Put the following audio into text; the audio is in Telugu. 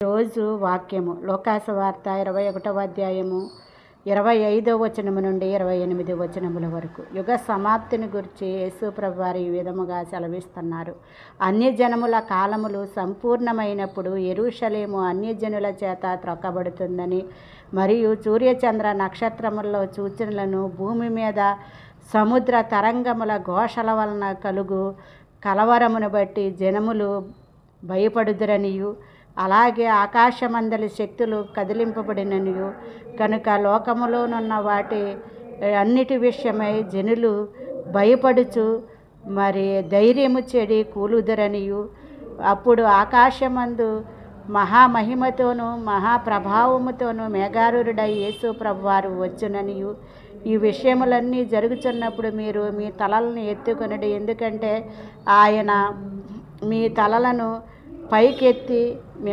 రోజు వాక్యము లోకాసువార్త 21వ అధ్యాయము 25వ వచనము నుండి 28వ వచనముల వరకు. యుగ సమాప్తిని గురించి యేసు ప్రభువారు ఈ విధముగా సెలవిస్తున్నారు. అన్యజనముల కాలములు సంపూర్ణమైనప్పుడు యెరూషలేము అన్యజనుల చేత త్రొక్కబడుతుందని, మరియు సూర్యచంద్ర నక్షత్రములలో సూచనలను, భూమి మీద సముద్ర తరంగముల ఘోషల వలన కలుగు కలవరమును బట్టి జనములు భయపడుదురనియు, అలాగే ఆకాశమందలి శక్తులు కదిలింపబడిననియు, కనుక లోకములోనున్న వాటి అన్నిటి విషయమై జనులు భయపడుచు ధైర్యము చెడి కూలుదురనియు, అప్పుడు ఆకాశమందు మహామహిమతోనూ మహాప్రభావముతోనూ మేఘారూఢుడై యేసు ప్రభువారు వచ్చుననియు, ఈ విషయములన్నీ జరుగుతున్నప్పుడు మీరు మీ తలలను ఎత్తుకొనుడి, ఎందుకంటే ఆయన మీ తలలను పైకెత్తి మిమ్మల్ని